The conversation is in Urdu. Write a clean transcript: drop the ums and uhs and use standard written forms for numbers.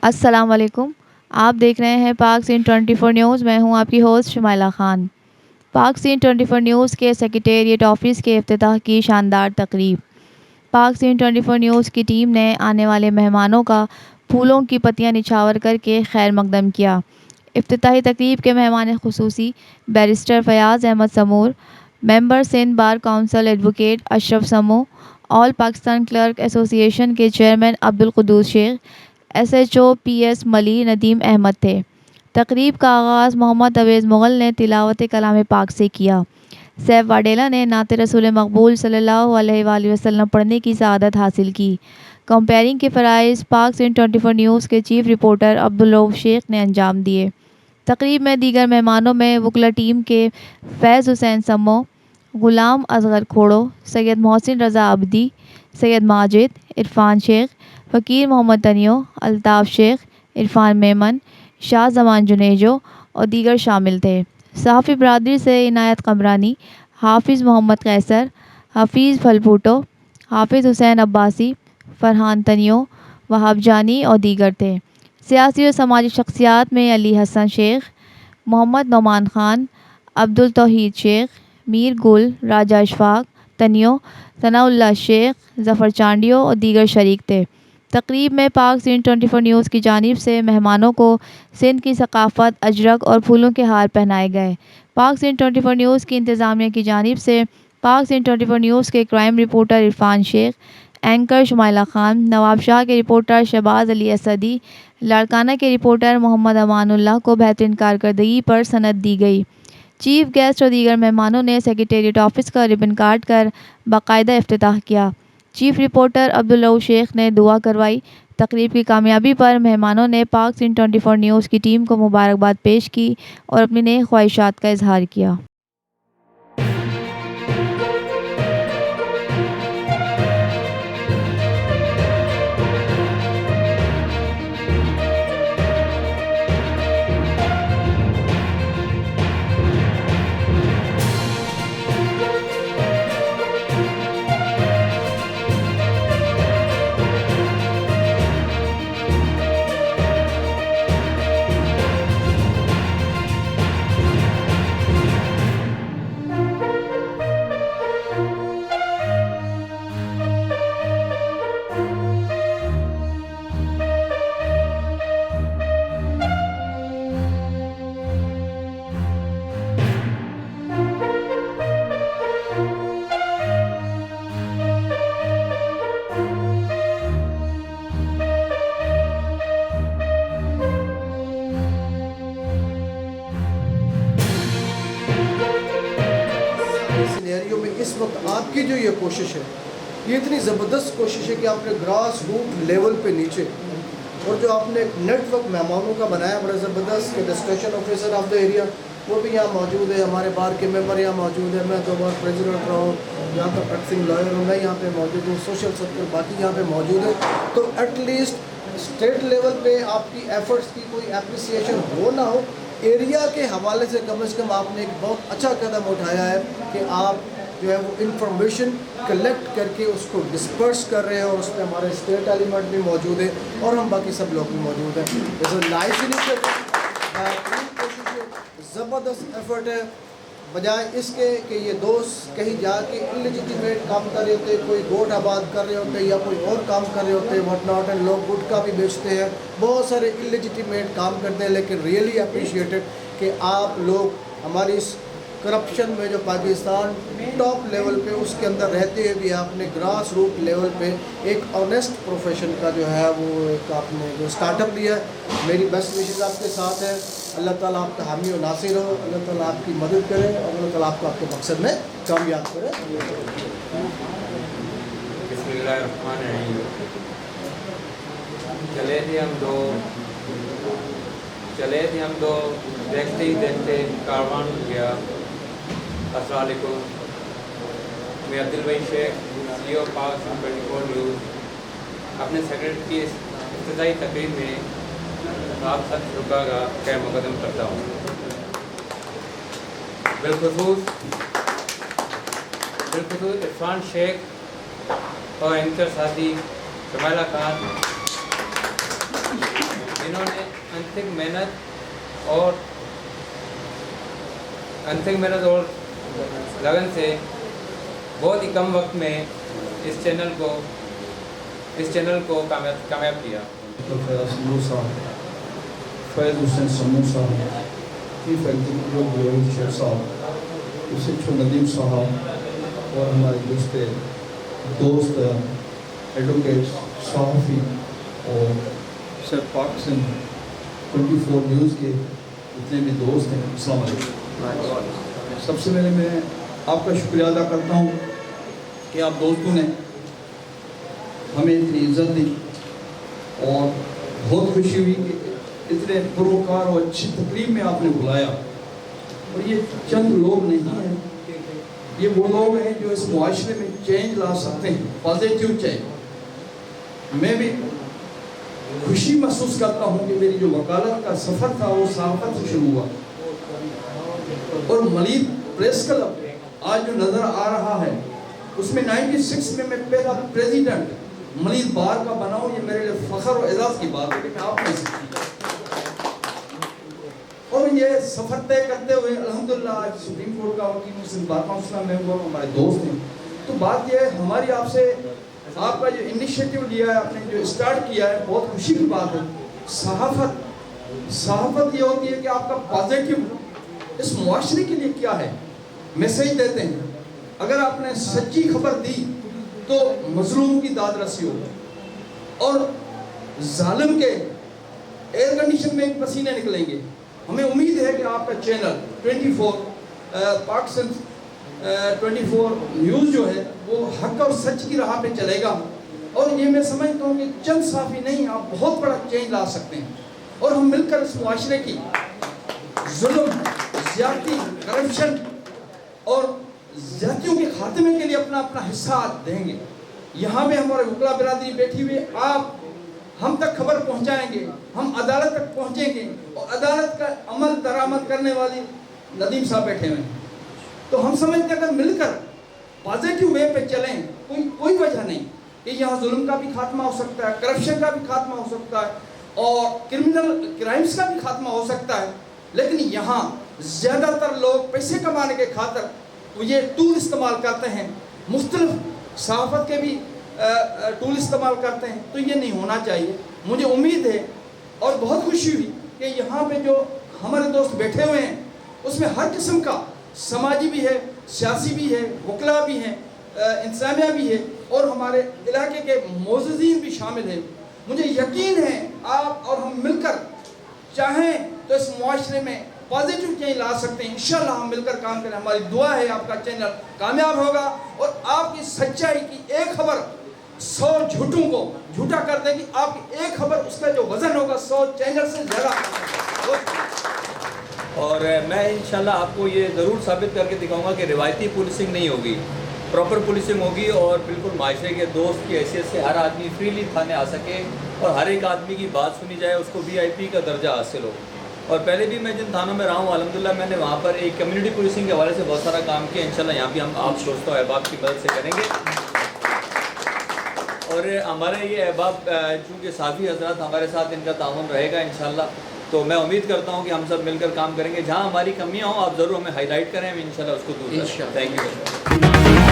السلام علیکم. آپ دیکھ رہے ہیں پاک سین 24 نیوز. میں ہوں آپ کی ہوسٹ شمائلہ خان. پاک سین 24 نیوز کے سیکریٹریٹ آفس کے افتتاح کی شاندار تقریب. پاک سین 24 نیوز کی ٹیم نے آنے والے مہمانوں کا پھولوں کی پتیاں نچھاور کر کے خیر مقدم کیا. افتتاحی تقریب کے مہمان خصوصی بیرسٹر فیاض احمد سمور، ممبر سندھ بار کونسل ایڈوکیٹ اشرف سمو، آل پاکستان کلرک ایسوسی ایشن کے chairman Abdul Qudoos Sheikh, S H O P S ملی ندیم احمد تھے. تقریب کا آغاز محمد اویس مغل نے تلاوت کلام پاک سے کیا. سیف واڈیلا نے نعت رسول مقبول صلی اللہ علیہ وآلہ وسلم پڑھنے کی سعادت حاصل کی. کمپیئرنگ کے فرائض پاک سین 24 نیوز کے چیف رپورٹر عبدالرؤف شیخ نے انجام دیے. تقریب میں دیگر مہمانوں میں وکلا ٹیم کے فیض حسین سمو، غلام اصغر کھوڑو، سید محسن رضا عبدی، سید ماجد، عرفان شیخ، فقیر محمد تنیو، الطاف شیخ، عرفان میمن، شاہ زمان جنیجو اور دیگر شامل تھے. صحافی برادری سے عنایت قمرانی، حافظ محمد قیصر، حفیظ پھلپوٹو، حافظ حسین عباسی، فرحان تنیو، وہاب جانی اور دیگر تھے. سیاسی و سماجی شخصیات میں علی حسن شیخ، محمد نعمان خان، عبدالتوحید شیخ، میر گل، راجہ اشفاق تنیو، ثناء اللہ شیخ، ظفر چانڈیو اور دیگر شریک تھے. تقریب میں پاک سین 24 نیوز کی جانب سے مہمانوں کو سندھ کی ثقافت، اجرک اور پھولوں کے ہار پہنائے گئے. پاک سین 24 نیوز کی انتظامیہ کی جانب سے پاک سین 24 نیوز کے کرائم رپورٹر عرفان شیخ، اینکر شمائلہ خان، نواب شاہ کے رپورٹر شہباز علی اسدی، لاڑکانہ کے رپورٹر محمد امان اللہ کو بہترین کارکردگی پر سند دی گئی. چیف گیسٹ اور دیگر مہمانوں نے سیکریٹریٹ آفس کا ربن کاٹ کر باقاعدہ افتتاح کیا. چیف رپورٹر عبدالرؤف شیخ نے دعا کروائی. تقریب کی کامیابی پر مہمانوں نے پاک سین 24 نیوز کی ٹیم کو مبارکباد پیش کی اور اپنی نیک خواہشات کا اظہار کیا. سینیریو میں اس وقت آپ کی جو یہ کوشش ہے، یہ اتنی زبردست کوشش ہے کہ آپ نے گراس روٹ لیول پہ نیچے، اور جو آپ نے ایک نیٹ ورک مہمانوں کا بنایا بڑا زبردست، کہ distraction officer of the area وہ بھی یہاں موجود ہے، ہمارے بار کے ممبر یہاں موجود ہے، میں 2 بار پریزیڈنٹ رہا ہوں، یہاں کا پریکٹسنگ لائر ہوں، میں یہاں پہ موجود ہوں، سوشل سرکل باقی یہاں پہ موجود ہے. تو ایٹ لیسٹ اسٹیٹ لیول پہ آپ کی ایفرٹس کی کوئی اپریسیشن ہو نہ ہو، ایریا کے حوالے سے کم آپ نے ایک بہت اچھا قدم اٹھایا ہے کہ آپ جو ہے وہ انفارمیشن کلیکٹ کر کے اس کو ڈسپرس کر رہے ہیں، اور اس میں ہمارے اسٹیٹ ایلیمنٹ بھی موجود ہے اور ہم باقی سب لوگ بھی موجود ہیں. نائس زبردست ایفرٹ ہے، بجائے اس کے کہ یہ دوست کہیں جا کے انلیجیٹیمیٹ کام کر رہے ہوتے، کوئی گوٹ آباد کر رہے ہوتے یا کوئی اور کام کر رہے ہوتے واٹ ناٹ، اینڈ لوگ گٹکا بھی بیچتے ہیں، بہت سارے انلیجیٹیمیٹ کام کرتے ہیں. لیکن ریئلی اپریشیٹڈ کہ آپ لوگ ہماری اس کرپشن میں جو پاکستان ٹاپ لیول پہ اس کے اندر رہتے ہوئے بھی آپ نے گراس روٹ لیول پہ ایک آنیسٹ پروفیشن کا جو ہے وہ ایک آپ نے جو اسٹارٹ اپ لیا ہے. میری بیسٹ وشز آپ کے ساتھ ہے. اللہ تعالیٰ آپ کا حامی و ناصر ہو، اللہ تعالیٰ آپ کی مدد کرے اور اللہ تعالیٰ آپ کو آپ کے مقصد میں کامیاب کرے. بسم اللہ الرحمن الرحیم. چلے تھے ہم دو دیکھتے ہی دیکھتے کاروان گیا. السلام علیکم. میں عبدالبئی شیخ، سی او پاک 24 نیوز، اپنے سیکرٹری کی افتتاحی تقریب میں آپ سب شرکا کا خیر مقدم کرتا ہوں. بالخصوص عرفان شیخ اور اینکر ساتھی شمائلہ خان، جنہوں نے انتھک محنت اور لگن سے بہت ہی کم وقت میں اس چینل کو کامیاب کیا۔ فیاض نور صاحب، فیض حسین سمو صاحب، چیف ایگزیکٹو شیخ صاحب، یوسف ندیم صاحب اور ہمارے دوست ایڈوکیٹ صحافی اور سر پاکستان 24 نیوز کے جتنے بھی دوست ہیں، السلام علیکم۔ سب سے پہلے میں آپ کا شکریہ ادا کرتا ہوں کہ آپ دوستوں نے ہمیں اتنی عزت دی اور بہت خوشی ہوئی کہ اتنے پروکار اور اچھی تقریب میں آپ نے بلایا۔ اور یہ چند لوگ نہیں ہیں، یہ وہ لوگ ہیں جو اس معاشرے میں چینج لا سکتے ہیں، پازیٹیو چینج۔ میں بھی خوشی محسوس کرتا ہوں کہ میری جو وکالت کا سفر تھا وہ صحافت سے شروع ہوا، اور ملید پریس کلب آج جو نظر آ رہا ہے اس میں 96 میں پہلا پریزیڈنٹ ملید بار کا بنا ہوں۔ یہ میرے لیے فخر و اعزاز کی بات ہے کہ میں آپ میں سے، اور یہ سفر طے کرتے ہوئے الحمدللہ آج سپریم کورٹ کا وکیل مسلم بار کونسل میں ہوا، ہمارے دوست ہیں۔ تو بات یہ ہے ہماری آپ سے، آپ کا جو انیشیٹو لیا ہے، آپ نے جو اسٹارٹ کیا ہے، بہت خوشی کی بات ہے۔ صحافت یہ ہوتی ہے کہ آپ کا پازیٹیو اس معاشرے کے لیے کیا ہے میسیج دیتے ہیں۔ اگر آپ نے سچی خبر دی تو مظلوم کی داد رسی ہو، اور ظالم کے ایئر کنڈیشن میں پسینے نکلیں گے۔ ہمیں امید ہے کہ آپ کا چینل 24 پاکستان 24 نیوز جو ہے وہ حق اور سچ کی راہ پہ چلے گا، اور یہ میں سمجھتا ہوں کہ چند صحافی نہیں، آپ بہت بڑا چینج لا سکتے ہیں، اور ہم مل کر اس معاشرے کی ظلم، زیادتی، کرپشن اور زیادتیوں کے خاتمے کے لیے اپنا حصہ دیں گے۔ یہاں پہ ہمارے وکلا برادری بیٹھی ہوئی، آپ ہم تک خبر پہنچائیں گے، ہم عدالت تک پہنچیں گے، اور عدالت کا عمل درآمد کرنے والی ندیم صاحب بیٹھے ہوئے ہیں۔ تو ہم سمجھتے ہیں اگر مل کر پازیٹیو وے پہ چلیں، کوئی وجہ نہیں کہ یہاں ظلم کا بھی خاتمہ ہو سکتا ہے، کرپشن کا بھی خاتمہ ہو سکتا ہے، اور کرمنل کرائمز کا بھی خاتمہ ہو سکتا ہے، لیکن یہاں زیادہ تر لوگ پیسے کمانے کے خاطر یہ ٹول استعمال کرتے ہیں، مختلف صحافت کے بھی ٹول استعمال کرتے ہیں۔ تو یہ نہیں ہونا چاہیے۔ مجھے امید ہے اور بہت خوشی ہوئی کہ یہاں پہ جو ہمارے دوست بیٹھے ہوئے ہیں اس میں ہر قسم کا، سماجی بھی ہے، سیاسی بھی ہے، وکلا بھی ہیں، انسانیہ بھی ہے، اور ہمارے علاقے کے معززین بھی شامل ہیں۔ مجھے یقین ہے آپ اور ہم مل کر چاہیں تو اس معاشرے میں پازیٹیو چینج لا سکتے ہیں۔ انشاءاللہ ہم مل کر کام کریں۔ ہماری دعا ہے آپ کا چینل کامیاب ہوگا، اور آپ کی سچائی کی ایک خبر 100 جھوٹوں کو جھوٹا کر دے گی۔ آپ کی ایک خبر، اس کا جو وزن ہوگا 100 چینل سے زیادہ۔ اور میں انشاءاللہ آپ کو یہ ضرور ثابت کر کے دکھاؤں گا کہ روایتی پولیسنگ نہیں ہوگی، پراپر پولیسنگ ہوگی، اور بالکل معاشرے کے دوست کی حیثیت سے ہر آدمی فریلی تھانے آ سکے، اور ہر ایک آدمی کی بات سنی جائے، اس کو VIP کا درجہ حاصل ہو۔ اور پہلے بھی میں جن تھانوں میں رہا ہوں الحمدللہ میں نے وہاں پر ایک کمیونٹی پولیسنگ کے حوالے سے بہت سارا کام کیا۔ انشاءاللہ یہاں بھی ہم آپ دوستوں احباب کی مدد سے کریں گے، اور ہمارے یہ احباب چونکہ صحافی حضرات ہمارے ساتھ ان کا تعاون رہے گا انشاءاللہ، تو میں امید کرتا ہوں کہ ہم سب مل کر کام کریں گے۔ جہاں ہماری کمیاں ہوں آپ ضرور ہمیں ہائی لائٹ کریں، ہم انشاءاللہ اس کو دور کریں۔ Thank you.